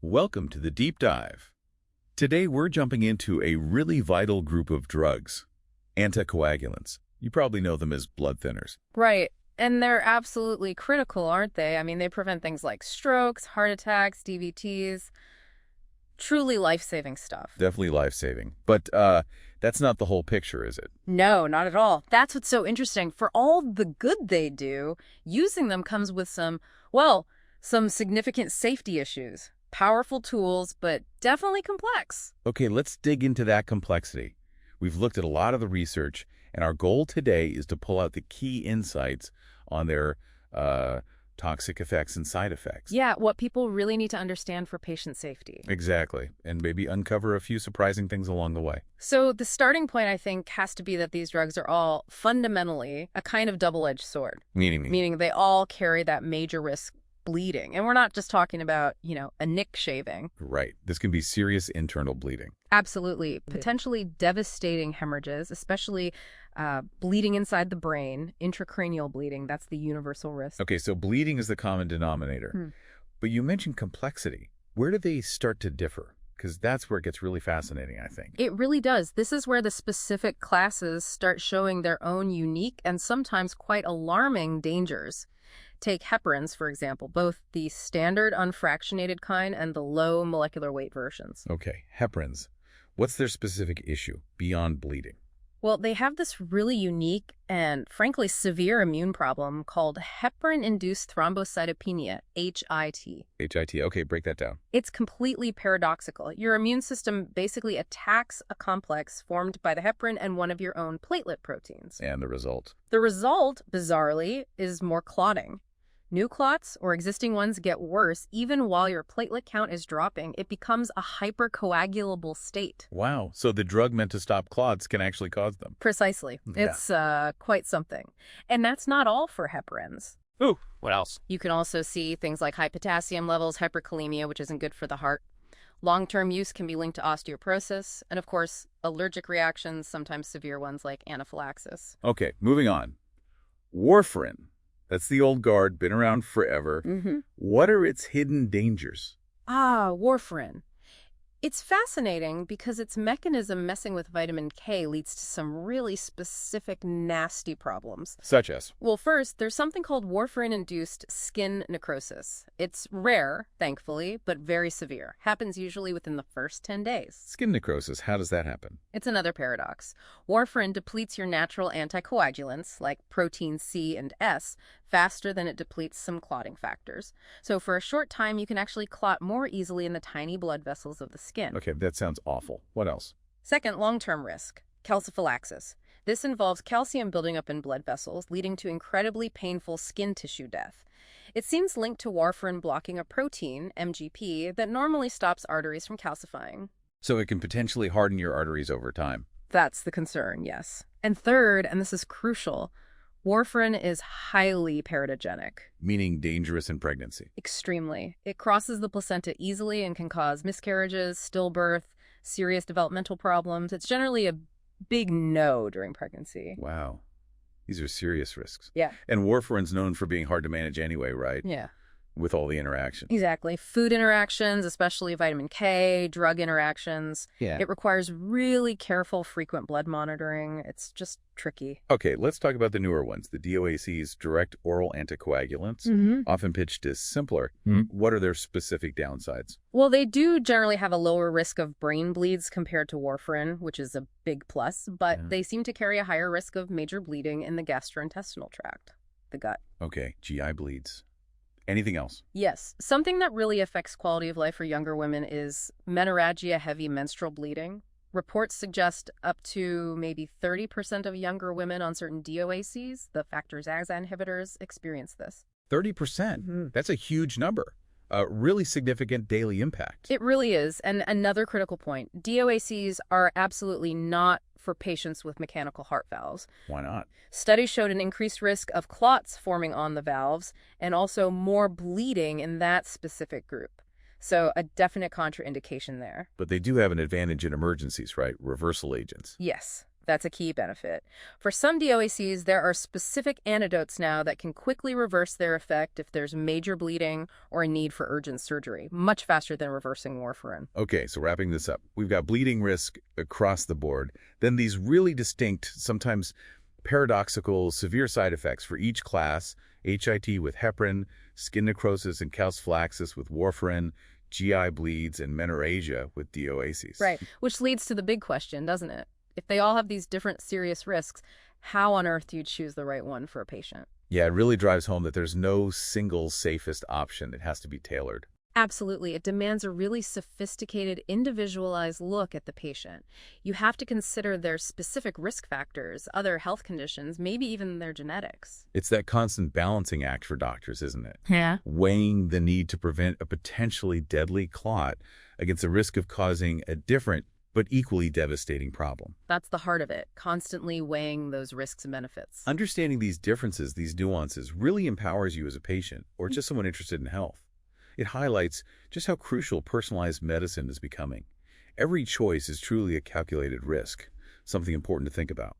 Welcome to the Deep Dive. Today we're jumping into a really vital group of drugs, anticoagulants. You probably know them as blood thinners. Right. And they're absolutely critical, aren't they? I mean, they prevent things like strokes, heart attacks, DVTs. Truly life-saving stuff. Definitely life-saving. But that's not the whole picture, is it? No, not at all. That's what's so interesting. For all the good they do, using them comes with some significant safety issues. Powerful tools, but definitely complex. Okay, let's dig into that complexity. We've looked at a lot of the research, and our goal today is to pull out the key insights on their toxic effects and side effects. Yeah, what people really need to understand for patient safety. Exactly, and maybe uncover a few surprising things along the way. So the starting point, I think, has to be that these drugs are all fundamentally a kind of double-edged sword. Meaning they all carry that major risk bleeding. And we're not just talking about, a nick shaving. Right. This can be serious internal bleeding. Absolutely. Potentially devastating hemorrhages, especially bleeding inside the brain, intracranial bleeding. That's the universal risk. Okay, so bleeding is the common denominator. But you mentioned complexity. Where do they start to differ? Because that's where it gets really fascinating, I think. It really does. This is where the specific classes start showing their own unique and sometimes quite alarming dangers. Take heparins, for example, both the standard unfractionated kind and the low molecular weight versions. Okay, heparins. What's their specific issue beyond bleeding? Well, they have this really unique and, frankly, severe immune problem called heparin-induced thrombocytopenia, HIT. HIT. Okay, break that down. It's completely paradoxical. Your immune system basically attacks a complex formed by the heparin and one of your own platelet proteins. And the result? The result, bizarrely, is more clotting. New clots or existing ones get worse even while your platelet count is dropping. It becomes a hypercoagulable state. Wow. So the drug meant to stop clots can actually cause them. Precisely. Yeah. It's quite something. And that's not all for heparins. Ooh, what else? You can also see things like high potassium levels, hyperkalemia, which isn't good for the heart. Long-term use can be linked to osteoporosis. And of course, allergic reactions, sometimes severe ones like anaphylaxis. Okay, moving on. Warfarin. That's the old guard, been around forever. What are its hidden dangers? Warfarin. It's fascinating because its mechanism messing with vitamin K leads to some really specific nasty problems. Such as? Well, first, there's something called warfarin-induced skin necrosis. It's rare, thankfully, but very severe. Happens usually within the first 10 days. Skin necrosis, how does that happen? It's another paradox. Warfarin depletes your natural anticoagulants, like protein C and S, faster than it depletes some clotting factors. So for a short time, you can actually clot more easily in the tiny blood vessels of the skin. Okay, that sounds awful. What else? Second, long-term risk, calciphylaxis. This involves calcium building up in blood vessels, leading to incredibly painful skin tissue death. It seems linked to warfarin blocking a protein, MGP, that normally stops arteries from calcifying. So it can potentially harden your arteries over time. That's the concern, yes. And third, and this is crucial, warfarin is highly teratogenic. Meaning dangerous in pregnancy. Extremely. It crosses the placenta easily and can cause miscarriages, stillbirth, serious developmental problems. It's generally a big no during pregnancy. Wow. These are serious risks. Yeah. And warfarin's known for being hard to manage anyway, right? Yeah. With all the interaction. Exactly. Food interactions, especially vitamin K, drug interactions. Yeah. It requires really careful, frequent blood monitoring. It's just tricky. Okay, let's talk about the newer ones, the DOAC's direct oral anticoagulants, often pitched as simpler. What are their specific downsides? Well, they do generally have a lower risk of brain bleeds compared to warfarin, which is a big plus, but they seem to carry a higher risk of major bleeding in the gastrointestinal tract, the gut. Okay, GI bleeds. Anything else? Yes. Something that really affects quality of life for younger women is menorrhagia, heavy menstrual bleeding. Reports suggest up to maybe 30% of younger women on certain DOACs, the factor XAXA inhibitors, experience this. 30%? That's a huge number. A really significant daily impact. It really is. And another critical point, DOACs are absolutely not for patients with mechanical heart valves. Why not? Studies showed an increased risk of clots forming on the valves and also more bleeding in that specific group. So a definite contraindication there. But they do have an advantage in emergencies, right? Reversal agents. Yes. That's a key benefit. For some DOACs, there are specific antidotes now that can quickly reverse their effect if there's major bleeding or a need for urgent surgery, much faster than reversing warfarin. Okay, so wrapping this up, we've got bleeding risk across the board, then these really distinct, sometimes paradoxical, severe side effects for each class: HIT with heparin, skin necrosis and calciphylaxis with warfarin, GI bleeds, and menorrhagia with DOACs. Right, which leads to the big question, doesn't it? If they all have these different serious risks, how on earth do you choose the right one for a patient? Yeah, it really drives home that there's no single safest option. It has to be tailored. Absolutely. It demands a really sophisticated, individualized look at the patient. You have to consider their specific risk factors, other health conditions, maybe even their genetics. It's that constant balancing act for doctors, isn't it? Yeah. Weighing the need to prevent a potentially deadly clot against the risk of causing a different but equally devastating problem. That's the heart of it, constantly weighing those risks and benefits. Understanding these differences, these nuances, really empowers you as a patient or just someone interested in health. It highlights just how crucial personalized medicine is becoming. Every choice is truly a calculated risk, something important to think about.